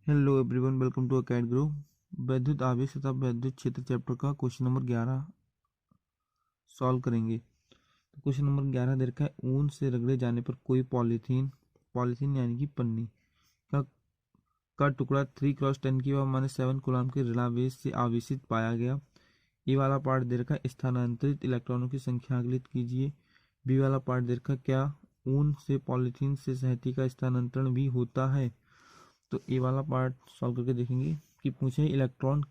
Hello everyone, welcome to Aked Grow. वैद्युत आवेश तथा वैद्युत क्षेत्र चैप्टर का क्वेश्चन नंबर 11 सॉल्व करेंगे। तो क्वेश्चन नंबर 11 दे रखा है, ऊन से रगड़े जाने पर कोई पॉलीथीन पॉलीथीन यानी कि पन्नी का टुकड़ा 3x10 की पावर -7 कूलाम के ऋणावेश से आवेशित पाया गया। ए वाला पार्ट दे रखा है, स्थानांतरित इलेक्ट्रॉनों की संख्या आकलित कीजिए। बी वाला पार्ट दे रखा है, क्या ऊन से पॉलीथीन से सहती का स्थानांतरण भी होता है। तो ए वाला पार्ट सॉल्व करके देखेंगे कि पूछे इलेक्ट्रॉन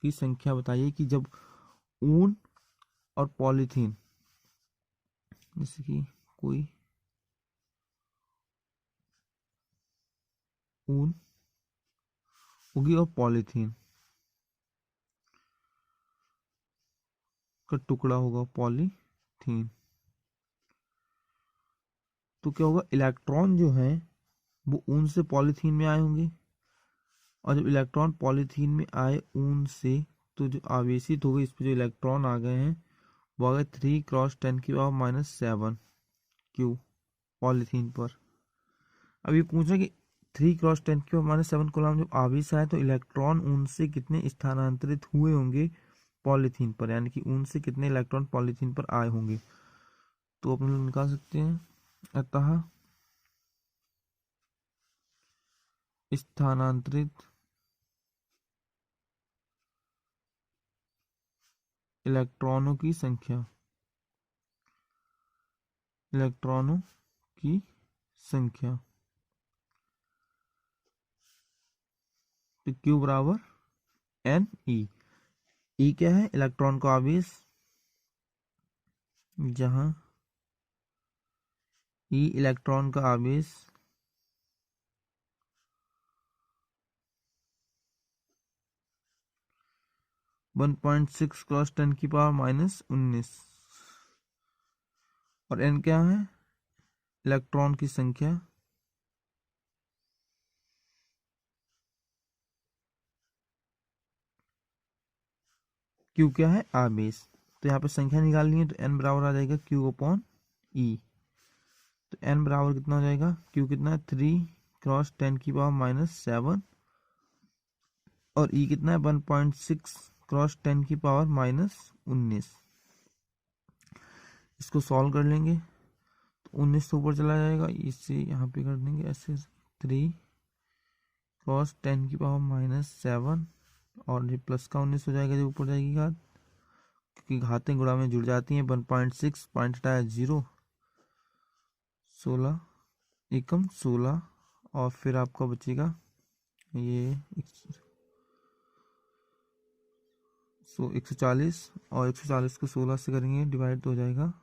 की संख्या बताइए कि जब ऊन और पॉलीथीन, जैसे कि कोई ऊन होगी और पॉलीथीन का टुकड़ा होगा पॉलीथीन, तो क्या होगा, इलेक्ट्रॉन जो है वो ऊन से पॉलीथीन में आए होंगे, और जब इलेक्ट्रॉन पॉलीथीन में आए ऊन से, तो जो आवेशित हो गए इस पर जो इलेक्ट्रॉन आ गए हैं वो आ गए 3x10 की पावर -7 क्यू पॉलीथीन पर। अब ये पूछ रहा है कि 3x10 की पावर -7 कूलम जब आवेश आए तो इलेक्ट्रॉन ऊन से कितने स्थानांतरित हुए होंगे पॉलीथीन पर, यानी कि ऊन से कितने इलेक्ट्रॉन पॉलीथीन पर आए होंगे। तो अपन लोग निकाल सकते हैं, अतः स्थानांतरित इलेक्ट्रॉनों की संख्या तो Q बराबर NE। E क्या है, इलेक्ट्रॉन का आवेश, जहां E इलेक्ट्रॉन का आवेश, 1.6x10 की पावर -19, और N क्या है, इलेक्ट्रॉन की संख्या, Q क्या है, आवेश। तो यहाँ पे संख्या निकालनी है तो N बराबर आ जाएगा Q/E। तो N बराबर कितना हो जाएगा, Q कितना है 3x10 की पावर -7, और E कितना है 1.6x10 की पावर -19। इसको सॉल्व कर लेंगे तो 19 तो ऊपर चला जाएगा, इससे यहाँ पे कर देंगे ऐसे 3x10 की पावर -7, और ये प्लस का 19 हो जाएगा जब ऊपर जाएगी घात, क्योंकि घातें गुणा में जुड़ जाती हैं। 1.6 पॉइंट हटाया 0, 16 एकम 16, और फिर आपका बचेगा ये 140, और 140 को 16 से करेंगे डिवाइड तो हो जाएगा,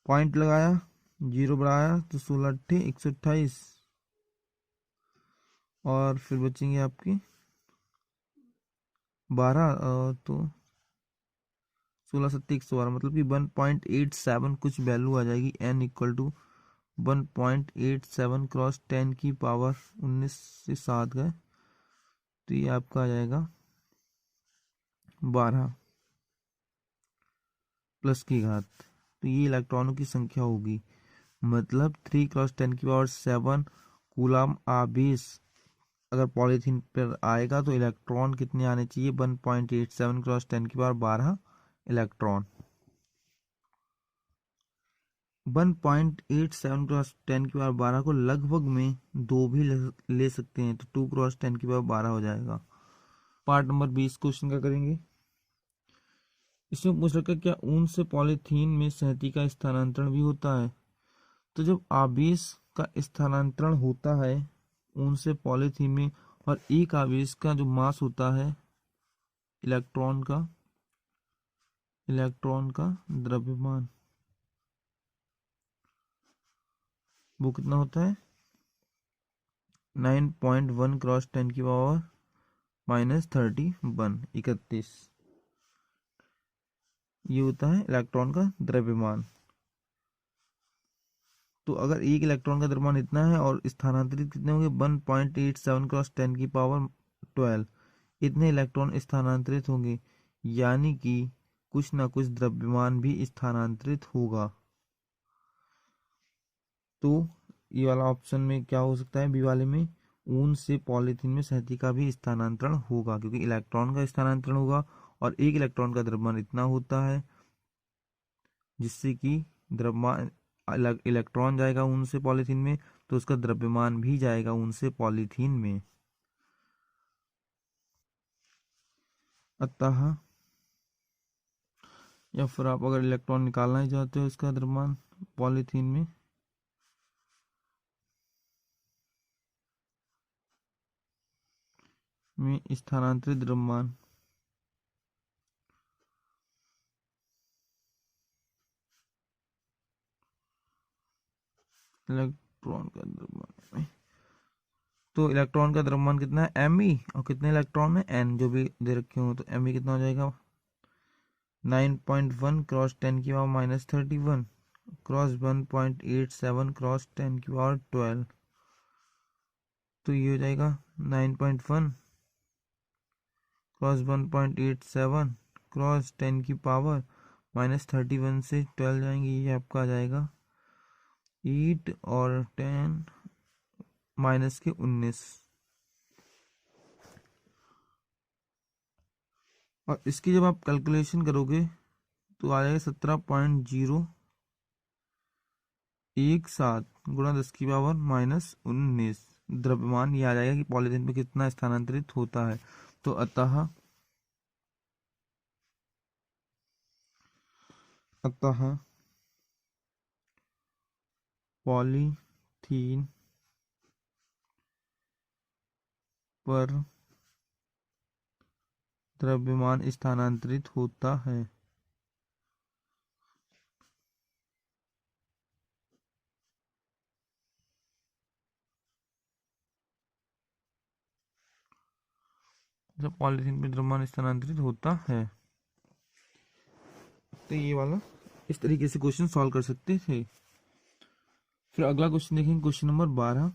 पॉइंट लगाया 0 बढ़ाया तो 16 अट्ठे 128, और फिर बचेंगे आपकी 12, तो 16 सत्ते 112, मतलब कि 1.87 कुछ वैल्यू आ जाएगी। N इक्वल टू 1.87x10 की पावर 19 से 7 गए, तो ये आपका आ जाएगा 12 प्लस की घात। तो ये इलेक्ट्रॉनों की संख्या होगी, मतलब 3x10 की पावर 7 कूलम आवेश अगर पॉलीथीन पर आएगा तो इलेक्ट्रॉन कितने आने चाहिए, 1.87x10 की पावर 12 इलेक्ट्रॉन। 1.87x10 की पावर 12 को लगभग में 2 भी ले सकते हैं, तो 2x10 की पावर 12 हो जाएगा। पार्ट नंबर 20 क्वेश्चन का करेंगे। इसमें पूछ रखा है, क्या ऊन से पॉलीथीन में सहती का स्थानांतरण भी होता है। तो जब आवेश का स्थानांतरण होता है ऊन से पॉलीथीन में, और एक आवेश का जो मास होता है इलेक्ट्रॉन का द्रव्यमान, वो कितना होता है 9.1x10 की पावर -31, ये होता है इलेक्ट्रॉन का द्रव्यमान। तो अगर एक इलेक्ट्रॉन का द्रव्यमान इतना है और स्थानांतरित कितने होंगे 1.87x10 की पावर 12, इतने इलेक्ट्रॉन स्थानांतरित होंगे, यानी कि कुछ ना कुछ द्रव्यमान भी स्थानांतरित होगा। तो ये वाला ऑप्शन में क्या हो सकता है, बी वाले में ऊन से पॉलीथीन में शहतूत का भी स्थानांतरण होगा, क्योंकि इलेक्ट्रॉन का स्थानांतरण होगा और एक इलेक्ट्रॉन का द्रव्यमान इतना होता है, जिससे कि द्रव्यमान इलेक्ट्रॉन जाएगा ऊन से पॉलीथीन में तो उसका द्रव्यमान भी जाएगा ऊन से पॉलीथीन में। अतः या फिर आप अगर इलेक्ट्रॉन निकालना ही चाहते हो इसका द्रव्यमान पॉलीथीन में स्थानांतरित द्रव्यमान इलेक्ट्रॉन का द्रव्यमान, तो इलेक्ट्रॉन का द्रव्यमान कितना है एम और कितने इलेक्ट्रॉन है एन जो भी दे रखे हो, तो एम कितना हो जाएगा 9.1 क्रॉस 10 की पावर -31 क्रॉस 1.87 क्रॉस 10 की पावर 12, तो ये हो जाएगा 9.1 क्रॉस 1.87 क्रॉस 10 की पावर -31 से 12 जाएंगे, ये आपका आ जाएगा 8 और 10 माइनस के 19, और इसकी जब आप कैलकुलेशन करोगे तो आ जाएगा 17.017 गुणा 10 की पावर -19 द्रव्यमान, ये आ जाएगा कि पॉलीथीन पे कितना स्थानांतरित होता है। तो अतः पॉलीथीन पर द्रव्यमान स्थानांतरित होता है। जब पॉलीथीन पे द्रव्यमान स्थानांतरित होता है, तो ये वाला इस तरीके से क्वेश्चन सॉल्व कर सकते थे। फिर अगला क्वेश्चन देखेंगे, क्वेश्चन नंबर 12।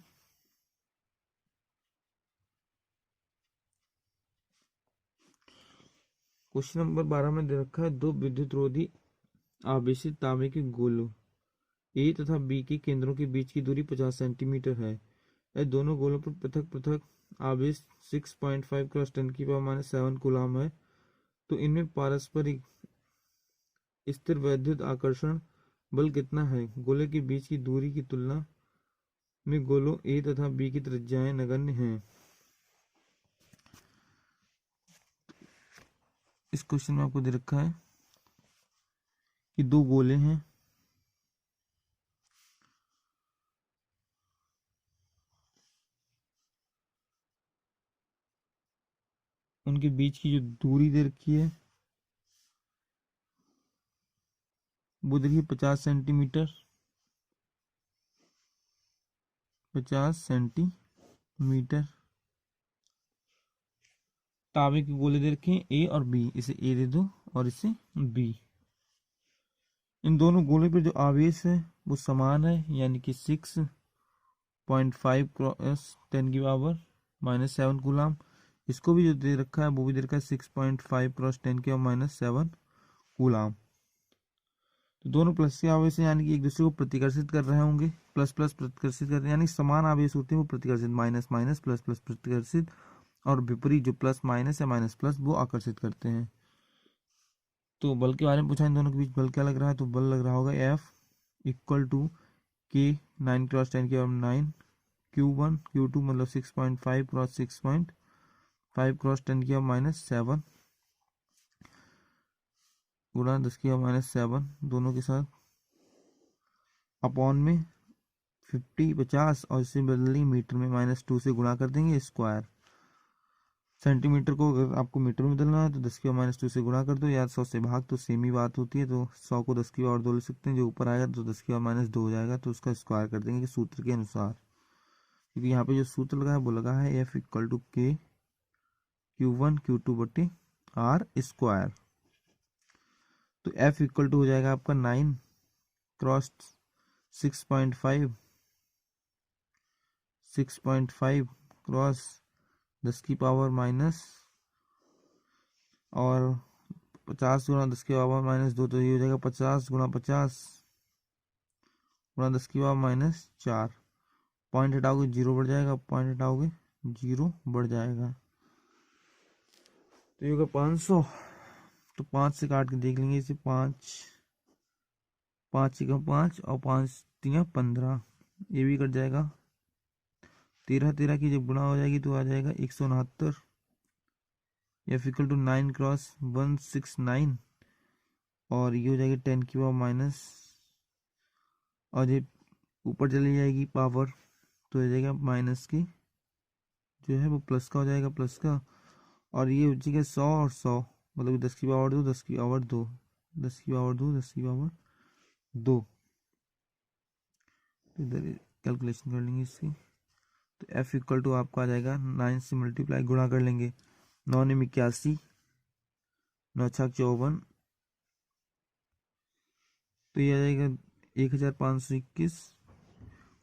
क्वेश्चन नंबर 12 में दे रखा है दो विद्युत रोधी आवेशित तांबे के गोलों ए तथा बी के केंद्रों के बीच की दूरी 50 सेंटीमीटर है। यह दोनों गोलों पर पृथक पृथक आवेश 6.5 क्रॉस 10 की पावर -7 कूलाम है। तो इनमें पारस्परिक स्थिर वैद्युत आकर्षण बल कितना है। गोले के बीच की दूरी की तुलना में गोलों ए तथा बी की त्रिज्याएं नगण्य हैं। इस क्वेश्चन में आपको दे रखा है कि दो गोले हैं, उनके बीच की जो दूरी दे रखी है वो देखिए 50 सेंटीमीटर, 50 सेंटीमीटर। तांबे के गोले दे रखे हैं ए और बी, इसे ए दे दो और इसे बी। इन दोनों गोले पे जो आवेश है वो समान है, यानी कि 6.5 क्रॉस 10 की पावर -7 कूलाम। इसको भी जो दे रखा है वो भी दे रखा है 6.5 क्रॉस 10 की पावर -7 कूलाम। तो दोनों प्लस के आवेश हैं, यानी कि एक दूसरे को प्रतिकर्षित कर रहे होंगे, प्लस प्लस प्रतिकर्षित कर रहे हैं, यानी समान आवेश होते हैं वो प्रतिकर्षित, माइनस माइनस प्लस प्लस प्रतिकर्षित, और विपरीत जो प्लस माइनस या माइनस प्लस वो आकर्षित करते हैं। तो बल के बारे में पूछा, इन दोनों के बीच बल क्या लग रहा है, तो बल लग रहा होगा F इक्वल टू के 9 क्रॉस 10 की पावर 9 Q1 Q2 मतलब 6.5 क्रॉस 6.5 क्रॉस 10 की पावर -7 गुणा 10 की पावर -7 दोनों के साथ अपॉन में 50 और इसे बदलनी मीटर में -2 से गुणा कर देंगे स्क्वायर। सेंटीमीटर को अगर आपको मीटर में बदलना है तो 10 की पावर -2 से गुणा कर दो, यार 100 से भाग तो सेम ही बात होती है, तो 100 को 10 की पावर 2 ले सकते हैं, जो ऊपर आएगा तो 10 की पावर -2 हो जाएगा, तो उसका स्क्वायर कर देंगे सूत्र के अनुसार, क्योंकि यहाँ पे जो सूत्र लगा है वो लगा है F इक्वल टू के Q1 Q2 बटे आर स्क्वायर। तो F इक्वल टू हो जाएगा आपका 9 क्रॉस 6.5 क्रॉस 10 की पावर माइनस और 50 गुणा 10 की पावर -2, तो ये हो जाएगा 50 गुणा 50 गुणा 10 की पावर -4 पॉइंट हटाओगे जीरो बढ़ जाएगा, पॉइंट हटाओगे जीरो बढ़ जाएगा। तो ये होगा 500। तो 5 से काट के देख लेंगे इसे, 5 5 का 5 और 5 3 15, ये भी कट जाएगा। 13 13 की जब गुणा हो जाएगी तो आ जाएगा 169, एफ इक्वल टू 9 क्रॉस 169, और ये हो जाएगी 10 की पावर माइनस, और ये ऊपर चली जाएगी पावर तो हो जाएगा माइनस की, जो है वो प्लस का हो जाएगा, प्लस का। और ये हो जाएगा 100 और 100, मतलब 10 की पावर 2 10 की पावर 2 10 की पावर 2 10 की पावर 2। इधर कैलकुलेशन कर लेंगे इसकी। तो एफ इक्वल टू आपका आ जाएगा 9 से मल्टीप्लाई गुणा कर लेंगे, 9 ने 81, 9 छक 54, तो ये आ जाएगा 1521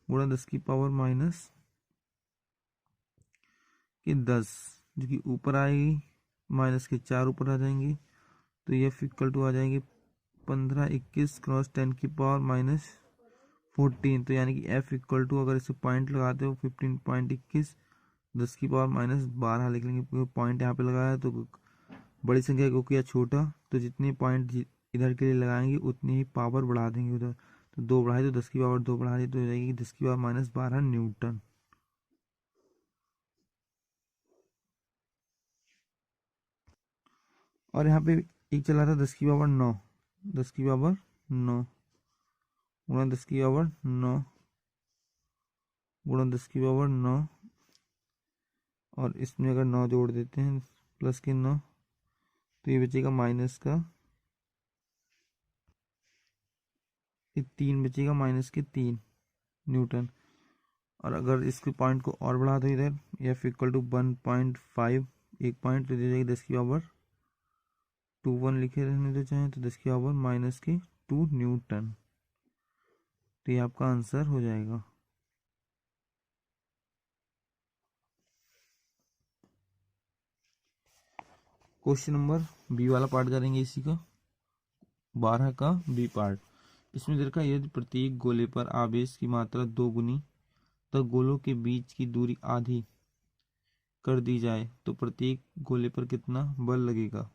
गुणा 10 की पावर माइनस के 10, जो कि ऊपर आएगी, माइनस के 4 ऊपर आ जाएंगे, तो ये एफ इक्वल टू आ जाएंगे 1521 क्रॉस 10 की पावर माइनस 14। तो यानी कि एफ इक्वल टू, अगर इसे पॉइंट लगाते हो 15.21 10 की पावर माइनस 12 लिख लेंगे, क्योंकि पॉइंट यहाँ पे लगाया है तो बड़ी संख्या को किया छोटा, तो जितने पॉइंट इधर के लिए लगाएंगे उतनी ही पावर बढ़ा देंगे उधर। तो 2 बढ़ाए तो 10 की पावर 2 बढ़ा दी तो हो जाएगी 10 की पावर माइनस 12 न्यूटन। और यहाँ पे एक चला था 10 की पावर 9, 10 की पावर 9 गुणा 10 की पावर 9 गुणा 10 की पावर 9, और इसमें अगर 9 जोड़ देते हैं प्लस के 9, तो ये बचेगा माइनस का, ये 3 बचेगा माइनस के 3 न्यूटन। और अगर इसके पॉइंट को और बढ़ा दो इधर, एफ इक्वल टू 1.5, एक पॉइंट तो दे जाएगी 10 की पावर 2 1 लिखे रहने दो चाहे तो 10 की पावर माइनस के 2 न्यूटन। तो ये आपका आंसर हो जाएगा। क्वेश्चन नंबर बी वाला पार्ट करेंगे इसी का, 12 का बी पार्ट। इसमें देखा यदि प्रत्येक गोले पर आवेश की मात्रा 2 गुनी तो गोलों के बीच की दूरी आधी कर दी जाए तो प्रत्येक गोले पर कितना बल लगेगा।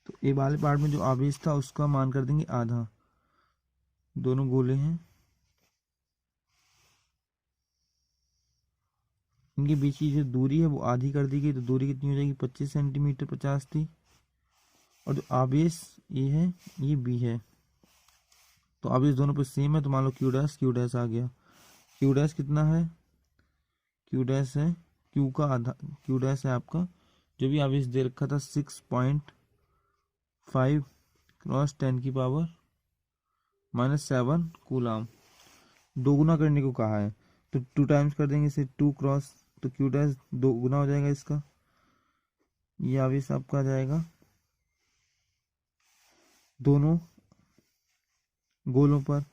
तो ए वाले पार्ट में जो आवेश था उसका मान कर देंगे आधा, दोनों गोले हैं, इनके बीच की जो दूरी है वो आधी कर दी गई, तो दूरी कितनी हो जाएगी 25 सेंटीमीटर, 50 थी, और जो आवेश ये है ये बी है, तो आवेश दोनों पे सेम है, तो मान लो क्यू डैश आ गया। क्यू डैश कितना है, क्यू डैश है क्यू का आधा, क्यू डैश है आपका जो भी आवेश दे रखा था 6.5 क्रॉस 10 की पावर माइनस 7 कूलाम, दो गुना करने को कहा है, तो 2 टाइम्स कर देंगे इसे 2 क्रॉस, तो क्यू डैश 2 गुना हो जाएगा इसका, ये आवेश आपका आ जाएगा दोनों गोलों पर,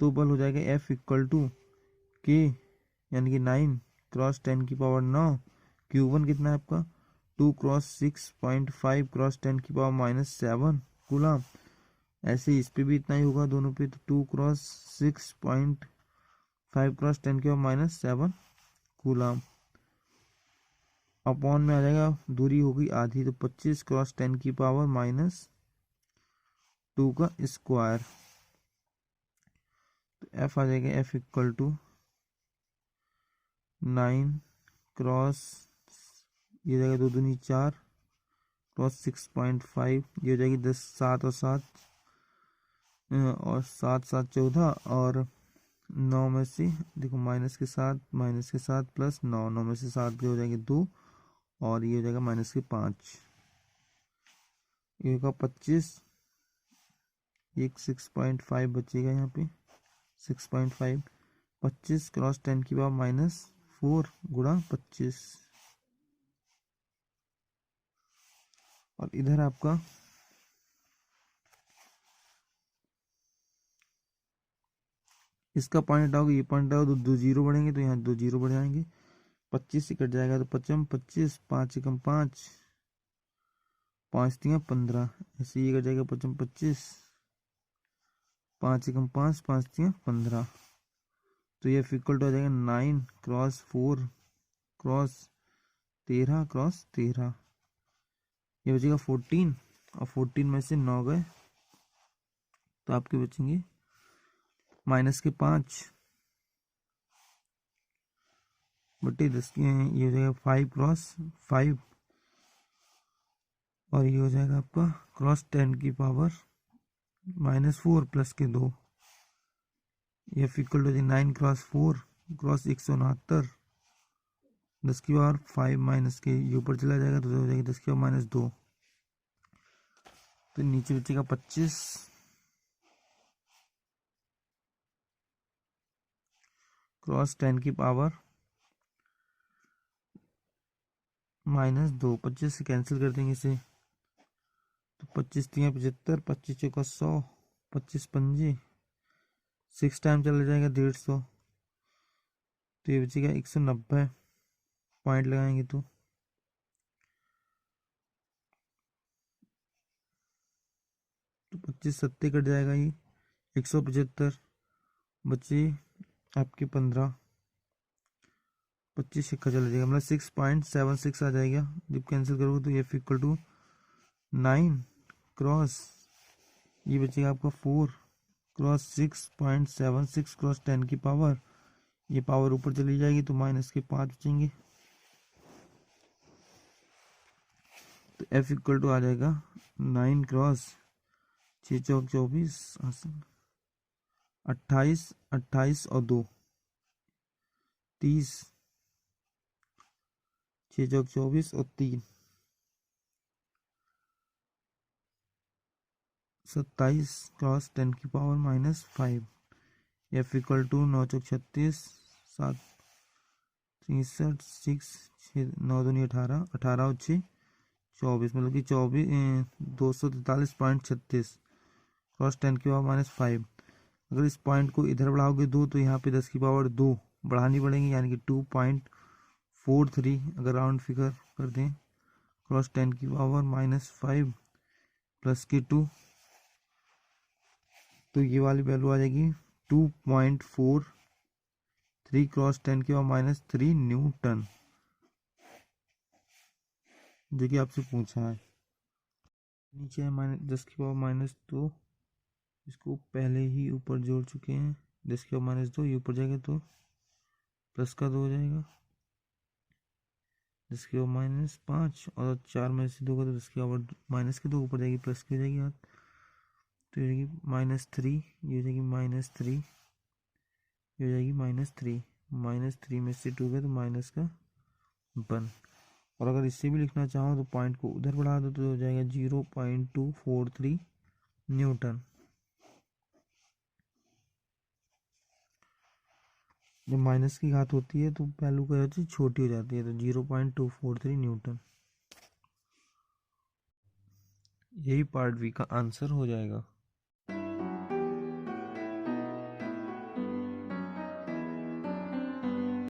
तो बल हो जाएगा एफ इक्वल टू के, यानी कि 9 क्रॉस 10 की पावर 9, क्यू वन कितना है आपका 2 क्रॉस 6.5 क्रॉस 10 की पावर माइनस 7 कूलाम। ऐसे ही इस पे भी इतना ही होगा दोनों पे, तो 2 क्रॉस 6.5 क्रॉस 10 की पावर माइनस 7 कूलाम। अपॉन में आ जाएगा दूरी होगी आधी, तो 25 क्रॉस 10 की पावर माइनस 2 का स्क्वायर, तो एफ आ जाएगा एफ इक्वल टू 9 क्रॉस, ये जाएगा 2 दूनी 4 क्रॉस 6.5, ये हो जाएगी 10 7 और 7 और 7 7 14, और 9 में से देखो माइनस के साथ प्लस 9, 9 में से 7 के हो जाएंगे 2, और ये हो जाएगा माइनस के 5, ये होगा 25, एक 6.5 बचेगा यहाँ पे 6.5, 25 क्रॉस 10 की पावर माइनस 4 गुणा 25, और इधर आपका इसका पॉइंट हटाओगे ये पॉइंट हटाओ तो 2 जीरो बढ़ेंगे, तो यहाँ 2 जीरो बढ़ जाएंगे, 25 से कट जाएगा तो 55 25 5 एकम 5 5 3 15, ऐसे ये कट जाएगा 55 25 5 एकम 5 5 3 15, तो ये इक्वल टू आ जाएगा 9 क्रॉस 4 क्रॉस 13 क्रॉस 13, ये बचेगा 14, और 14 में से 9 गए तो आपके बचेंगे माइनस के 5 बटे 10 के, ये हो जाएगा 5 क्रॉस 5, और ये हो जाएगा आपका क्रॉस 10 की पावर -4 प्लस के 2, ये इक्वल टू 9 क्रॉस 4 क्रॉस 169, 10 की पावर 5 माइनस के ये ऊपर चला जाएगा तो हो जाएगा 10 की पावर -2, तो नीचे बचेगा 25 क्रॉस 10 की पावर -2, 25 से कैंसिल कर देंगे इसे, तो 25 3 75, 25 चौका 100, 25 पंजे 6 टाइम चला जाएगा 150, तो ये बचेगा 190, पॉइंट लगाएंगे तो 25 सत्ते कट जाएगा, ये 175 बचे आपके 15, 25 सिक्का चला जाएगा, मतलब 6.76 आ जाएगा जब कैंसिल करोगे, तो ये इक्वल टू 9 क्रॉस ये बचेगा आपका 4 क्रॉस 6.76 क्रॉस 10 की पावर, ये पावर ऊपर चली जाएगी तो माइनस के 5 बचेंगे, तो F इक्वल टू आ जाएगा 9 क्रॉस 6 चौक 24 28 28 और 2 30, 6 चौक 24 और 3 27 क्रॉस 10 की पावर -5, F इक्वल टू 9 चौक 36 7 63 6 9 दूनी 18 18 और 6 24, मतलब कि 243.36 क्रॉस 10 की पावर -5, अगर इस पॉइंट को इधर बढ़ाओगे 2 तो यहाँ पे 10 की पावर 2 बढ़ानी पड़ेगी, यानी कि 2.43 अगर राउंड फिगर कर दें, क्रॉस 10 की पावर -5 प्लस की 2, तो ये वाली वैल्यू आ जाएगी 2.43 क्रॉस 10 की पावर -3 न्यूटन, जो कि आपसे पूछा है। नीचे है -10 की पावर -2, इसको पहले ही ऊपर जोड़ चुके हैं, 10 की पावर -2 ये ऊपर जाएगा तो प्लस का 2 हो जाएगा, 10 की पावर -5 और 4 में से 2 का तो 10 की पावर माइनस के 2 ऊपर जाएगी प्लस की हो जाएगी याद, तो ये हो जाएगी -3, ये हो जाएगी -3, ये हो जाएगी -3, -3 में से 2 का तो माइनस का 1, और अगर इससे भी लिखना चाहो तो पॉइंट को उधर बढ़ा दो तो हो जाएगा 0.243 न्यूटन। जब माइनस की घात होती है तो वैल्यू क्या होती है, छोटी हो जाती है, तो 0.243 न्यूटन, यही पार्ट बी का आंसर हो जाएगा।